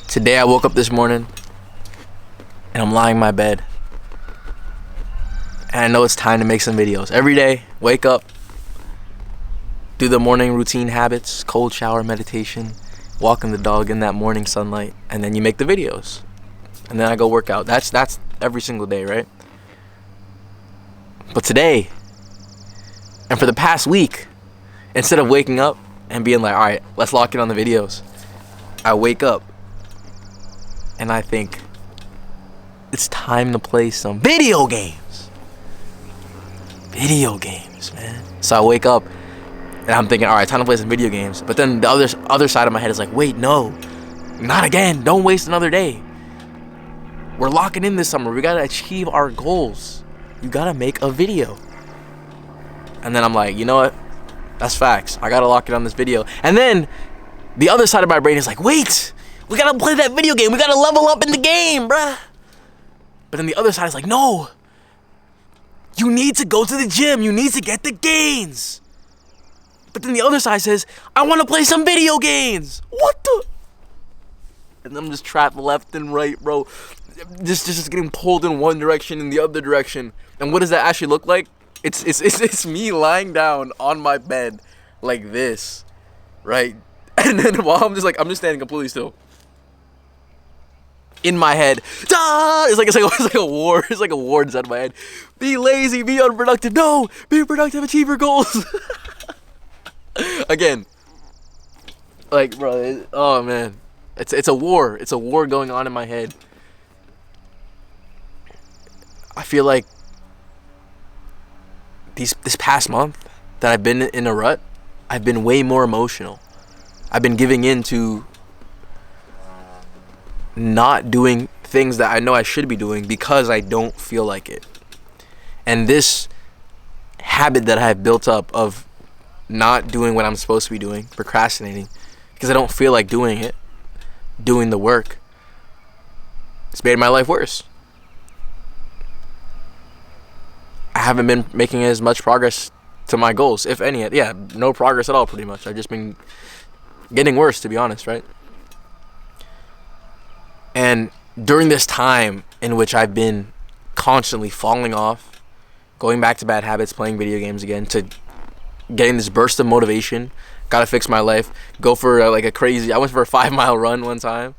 Today I woke up this morning and I'm lying in my bed and I know it's time to make some videos. Every day, wake up, do the morning routine habits, cold shower, meditation, walking the dog in that morning sunlight, and then you make the videos. And then I go work out. That's every single day, right? But today, and for the past week, instead of waking up and being like, all right, let's lock in on the videos, I wake up and I think it's time to play some video games. Video games, man. So I wake up and I'm thinking, all right, time to play some video games. But then the other side of my head is like, wait, no, not again. Don't waste another day. We're locking in this summer. We gotta achieve our goals. You gotta make a video. And then I'm like, you know what? That's facts. I gotta lock it on this video. And then the other side of my brain is like, wait, we gotta play that video game. We gotta level up in the game, bruh. But then the other side is like, no, you need to go to the gym. You need to get the gains. But then the other side says, I want to play some video games. What the? And I'm just trapped left and right, bro. Just getting pulled in one direction and the other direction. And what does that actually look like? It's me lying down on my bed like this, right? And then while I'm just standing completely still. In my head, it's like a war. It's like a war inside my head. Be lazy, be unproductive. No, be productive, achieve your goals. Again, like, bro, oh man, it's a war. It's a war going on in my head. I feel like this past month that I've been in a rut, I've been way more emotional. I've been giving in to not doing things that I know I should be doing because I don't feel like it. And this habit that I have built up of not doing what I'm supposed to be doing, procrastinating, because I don't feel like doing it, doing the work, it's made my life worse. I haven't been making as much progress to my goals, if any. Yeah, no progress at all, pretty much. I've just been getting worse, to be honest, right? And during this time in which I've been constantly falling off, going back to bad habits, playing video games again, to getting this burst of motivation, gotta fix my life, go for I went for a 5-mile run one time,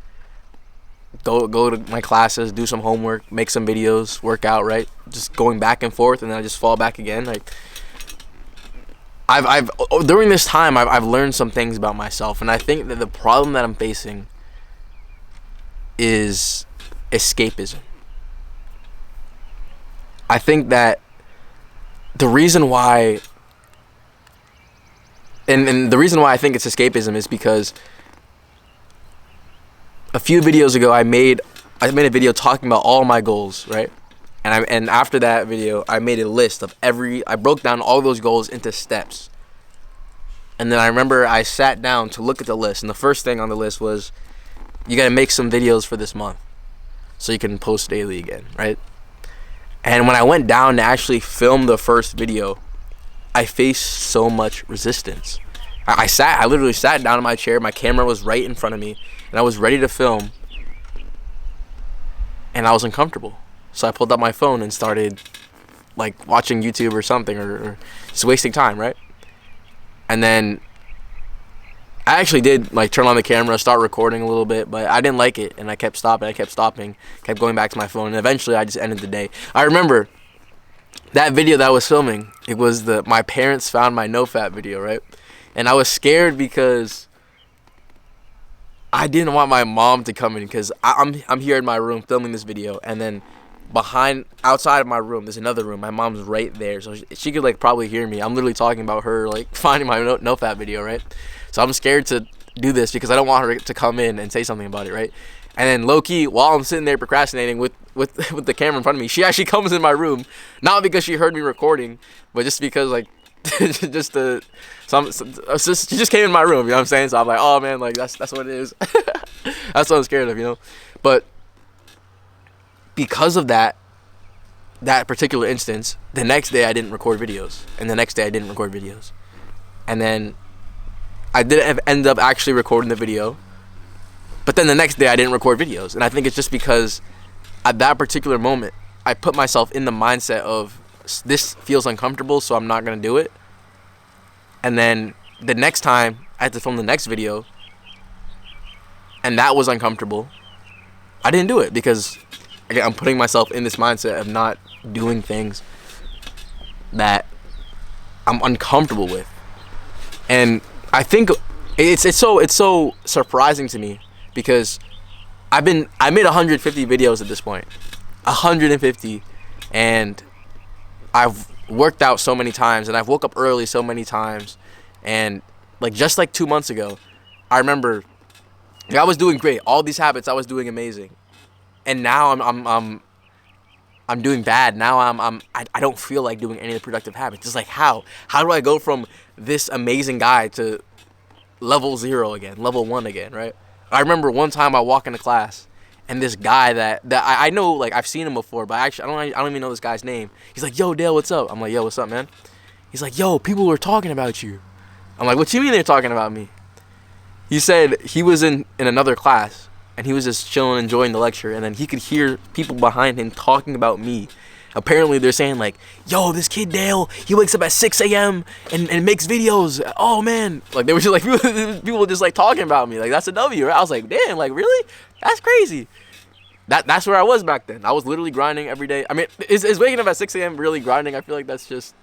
go to my classes, do some homework, make some videos, work out, right? Just going back and forth, and then I just fall back again. Like, I've during this time, I've learned some things about myself, and I think that the problem that I'm facing is escapism. I think that the reason why, and the reason why I think it's escapism is because a few videos ago I made a video talking about all my goals, right? And after that video, I made a list of I broke down all those goals into steps. And then I remember I sat down to look at the list, and the first thing on the list was, you gotta make some videos for this month so you can post daily again, right? And when I went down to actually film the first video, I faced so much resistance. I literally sat down in my chair, my camera was right in front of me, and I was ready to film, and I was uncomfortable. So I pulled out my phone and started like watching YouTube or something, or just wasting time, right? And then I actually did like turn on the camera, start recording a little bit, but I didn't like it, and I kept stopping, kept going back to my phone, and eventually I just ended the day. I remember that video that I was filming, it was my parents found my no-fap video, right? And I was scared because I didn't want my mom to come in, because I'm here in my room filming this video, and then outside of my room, there's another room. My mom's right there, so she could like probably hear me. I'm literally talking about her like finding my no-fap video, right? So I'm scared to do this because I don't want her to come in and say something about it, right? And then low-key, while I'm sitting there procrastinating with the camera in front of me, she actually comes in my room, not because she heard me recording, but just because like she just came in my room, you know what I'm saying? So I'm like, oh man, like that's what it is. That's what I'm scared of, you know? But because of that particular instance, the next day I didn't record videos, and the next day I didn't record videos, and then I didn't end up actually recording the video But then the next day I didn't record videos. And I think it's just because at that particular moment, I put myself in the mindset of this feels uncomfortable, so I'm not going to do it. And then the next time I had to film the next video, and that was uncomfortable, I didn't do it because, again, I'm putting myself in this mindset of not doing things that I'm uncomfortable with. And I think it's so surprising to me because I made 150 videos at this point. 150, and I've worked out so many times, and I've woke up early so many times, and just 2 months ago, I remember I was doing great. All these habits I was doing amazing, and now I'm doing bad. Now I don't feel like doing any of the productive habits. It's like how do I go from this amazing guy to level 0 again, level 1 again, right? I remember one time I walk into class, and this guy that I know, I've seen him before, but actually I don't even know this guy's name. He's like, "Yo, Dale, what's up?" I'm like, "Yo, what's up, man?" He's like, "Yo, people were talking about you." I'm like, "What do you mean they're talking about me?" He said he was in another class, and he was just chilling, enjoying the lecture, and then he could hear people behind him talking about me. Apparently they're saying "Yo, this kid Dale, he wakes up at 6 a.m. and makes videos. Oh man," they were just people were just talking about me. That's a W, right? I was like, damn, really? That's crazy. That's where I was back then. I was literally grinding every day. I mean, is waking up at 6 a.m. really grinding? I feel like that's just...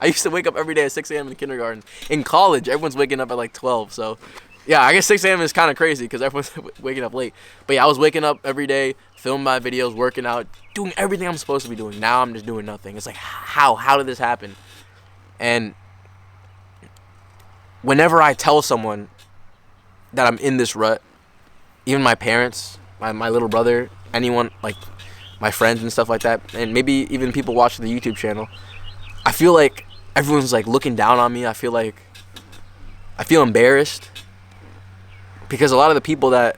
I used to wake up every day at 6 a.m. in kindergarten. In college, everyone's waking up at 12, so... Yeah, I guess 6 a.m. is kind of crazy because everyone's waking up late. But yeah, I was waking up every day, filming my videos, working out, doing everything I'm supposed to be doing. Now I'm just doing nothing. It's how did this happen? And whenever I tell someone that I'm in this rut, even my parents, my little brother, anyone, my friends and stuff like that, and maybe even people watching the YouTube channel, I feel like everyone's looking down on me. I feel embarrassed. Because a lot of the people I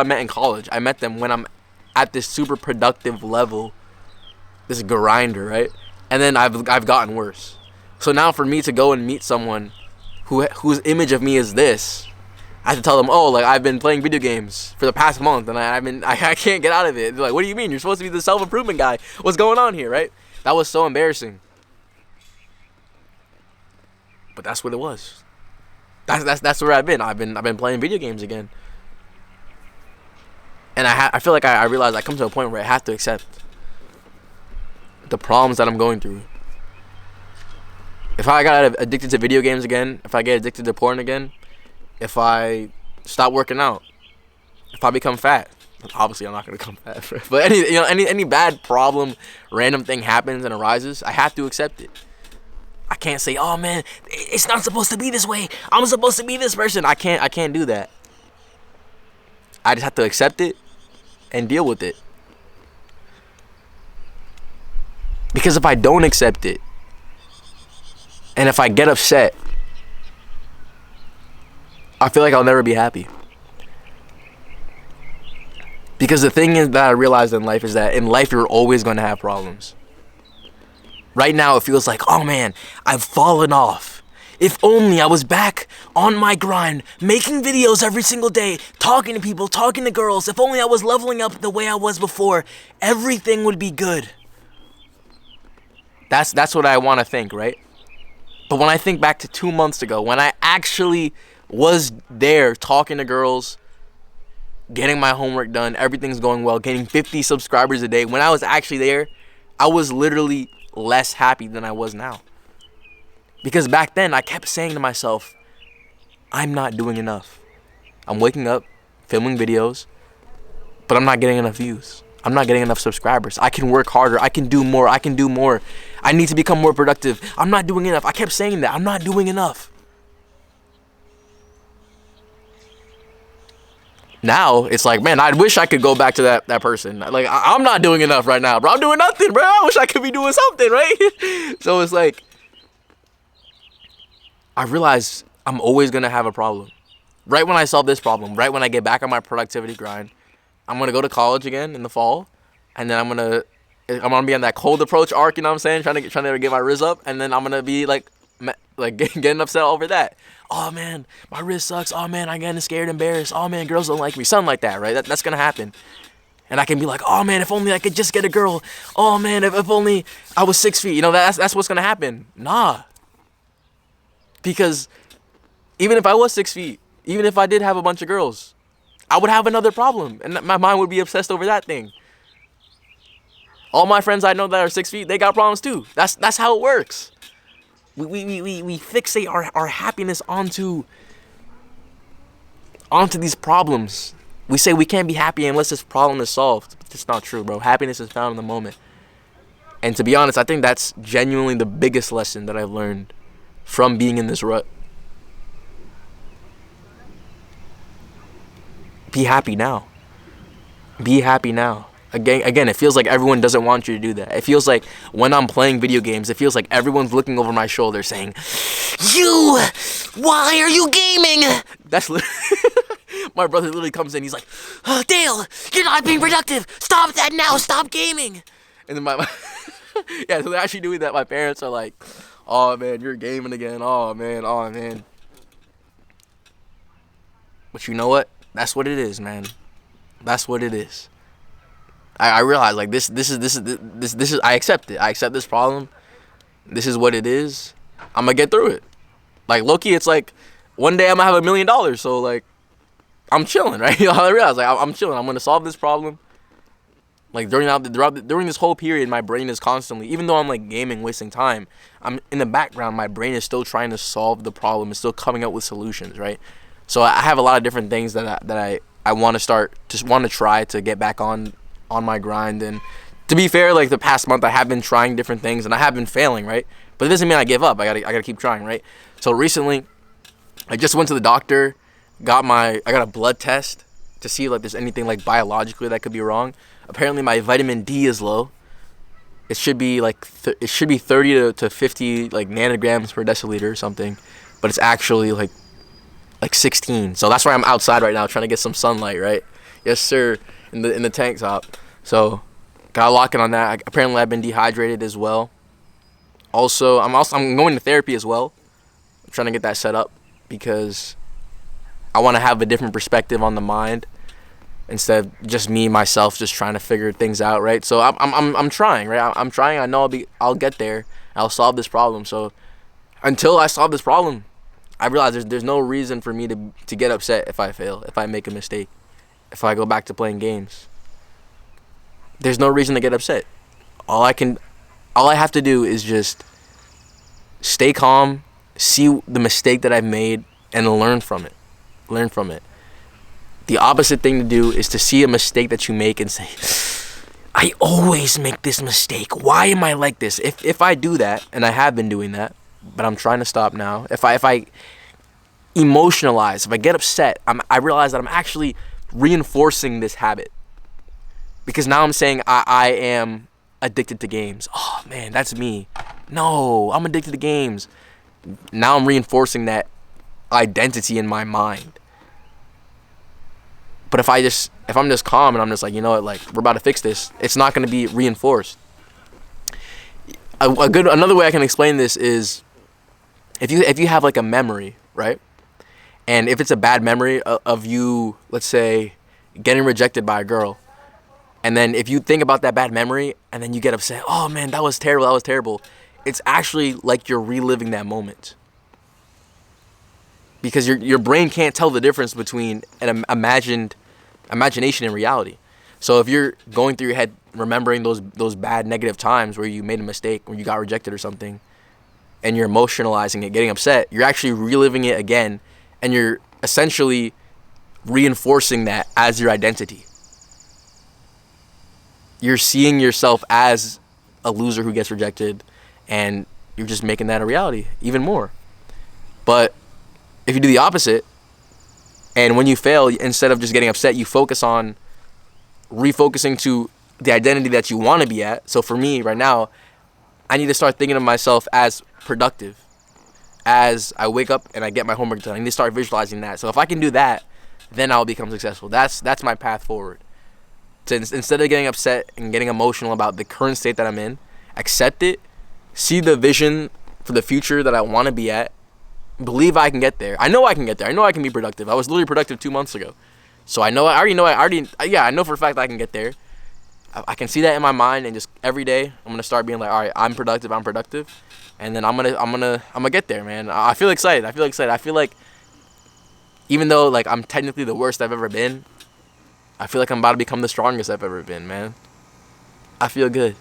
met in college, I met them when I'm at this super productive level, this grinder, right? And then I've gotten worse. So now for me to go and meet someone whose image of me is this, I have to tell them, "Oh, I've been playing video games for the past month, and I can't get out of it." They're like, "What do you mean? You're supposed to be the self-improvement guy. What's going on here?" Right? That was so embarrassing. But that's what it was. That's where I've been. I've been playing video games again, and I feel like I realized I come to a point where I have to accept the problems that I'm going through. If I got addicted to video games again, if I get addicted to porn again, if I stop working out, if I become fat, obviously I'm not gonna become fat, but any bad problem, random thing happens and arises, I have to accept it. I can't say, "Oh man, it's not supposed to be this way. I'm supposed to be this person." I can't do that. I just have to accept it and deal with it. Because if I don't accept it, and if I get upset, I feel like I'll never be happy. Because the thing is that I realized in life is that in life you're always going to have problems. Right now, it feels like, oh man, I've fallen off. If only I was back on my grind, making videos every single day, talking to people, talking to girls. If only I was leveling up the way I was before, everything would be good. That's what I want to think, right? But when I think back to 2 months ago, when I actually was there talking to girls, getting my homework done, everything's going well, getting 50 subscribers a day, when I was actually there, I was literally less happy than I was now. Because back then I kept saying to myself, I'm not doing enough. I'm waking up, filming videos, but I'm not getting enough views. I'm not getting enough subscribers. I can work harder. I can do more. I need to become more productive. I'm not doing enough. I kept saying that. I'm not doing enough. Now it's like, man, I wish I could go back to that person. I'm not doing enough right now, bro. I'm doing nothing, bro. I wish I could be doing something, right? So it's like, I realize I'm always gonna have a problem. Right when I solve this problem, right when I get back on my productivity grind, I'm gonna go to college again in the fall, and then I'm gonna be on that cold approach arc. You know what I'm saying? Trying to get my rizz up, and then I'm gonna be like getting upset over that. Oh man, my wrist sucks. Oh man, I'm getting scared, embarrassed. Oh man, girls don't like me. Something like that, right? That's gonna happen. And I can be like, oh man, if only I could just get a girl. Oh man, if only I was 6 feet. You know, that's what's gonna happen. Nah. Because even if I was 6 feet, even if I did have a bunch of girls, I would have another problem, and my mind would be obsessed over that thing. All my friends I know that are 6 feet, they got problems too. That's how it works. We fixate our happiness onto these problems. We say we can't be happy unless this problem is solved. It's not true, bro. Happiness is found in the moment. And to be honest, I think that's genuinely the biggest lesson that I've learned from being in this rut. Be happy now. Be happy now. Again, it feels like everyone doesn't want you to do that. It feels like when I'm playing video games, it feels like everyone's looking over my shoulder saying, "You, why are you gaming?" That's my brother literally comes in. He's like, "Oh, Dale, you're not being productive. Stop that now. Stop gaming." And then my yeah, so they're actually doing that. My parents are like, "Oh man, you're gaming again. Oh man, oh man." But you know what? That's what it is, man. That's what it is. I realize like this is I accept it. I accept this problem. This is what it is. I'm gonna get through it. Like low-key, it's like one day I'm gonna have $1 million. So like I'm chilling, right? You know, I realize like I'm chilling. I'm gonna solve this problem. Like during this whole period, my brain is constantly, even though I'm like gaming, wasting time, I'm in the background. My brain is still trying to solve the problem. It's still coming up with solutions, right? So I have a lot of different things that I want to start, just want to try to get back on my grind. And to be fair, like the past month I have been trying different things and I have been failing, right? But it doesn't mean I give up. I gotta keep trying, right? So recently I just went to the doctor, I got a blood test to see like there's anything like biologically that could be wrong. Apparently my vitamin D is low. It should be like it should be 30 to 50 like nanograms per deciliter or something, but it's actually like 16. So that's why I'm outside right now trying to get some sunlight, right? Yes, sir. In the tank top. So gotta lock in on that. Apparently I've been dehydrated as well. Also, I'm going to therapy as well. I'm trying to get that set up because I want to have a different perspective on the mind instead of just me myself just trying to figure things out, right? So I'm trying, right? I'm trying. I know I'll get there. I'll solve this problem. So until I solve this problem, I realize there's no reason for me to get upset if I fail, if I make a mistake, if I go back to playing games. There's no reason to get upset. All I have to do is just stay calm, see the mistake that I've made, and learn from it. Learn from it. The opposite thing to do is to see a mistake that you make and say, I always make this mistake. Why am I like this? If I do that, and I have been doing that, but I'm trying to stop now. If I emotionalize, if I get upset, I realize that I'm actually reinforcing this habit. Because now I'm saying I am addicted to games. Oh man, that's me. No, I'm addicted to games. Now I'm reinforcing that identity in my mind. But if I'm just calm and I'm just like, you know what, like we're about to fix this, it's not going to be reinforced. Another way I can explain this is if you have like a memory, right? And if it's a bad memory of you, let's say, getting rejected by a girl, and then if you think about that bad memory and then you get upset, oh man, that was terrible. It's actually like you're reliving that moment. Because your brain can't tell the difference between an imagination and reality. So if you're going through your head remembering those bad negative times where you made a mistake, when you got rejected or something, and you're emotionalizing it, getting upset, you're actually reliving it again, and you're essentially reinforcing that as your identity. You're seeing yourself as a loser who gets rejected, and you're just making that a reality even more. But if you do the opposite, and when you fail, instead of just getting upset, you focus on refocusing to the identity that you want to be at. So for me right now, I need to start thinking of myself as productive. As I wake up and I get my homework done, I need to start visualizing that. So if I can do that, then I'll become successful. That's my path forward. So instead of getting upset and getting emotional about the current state that I'm in, accept it, see the vision for the future that I want to be at. Believe I can get there. I know I can get there. I know I can be productive. I was literally productive 2 months ago. So I know, I know for a fact that I can get there. I can see that in my mind, and just every day I'm gonna start being like, all right, I'm productive, and then I'm gonna get there, man. I feel excited. I feel like even though like I'm technically the worst I've ever been, I feel like I'm about to become the strongest I've ever been, man. I feel good.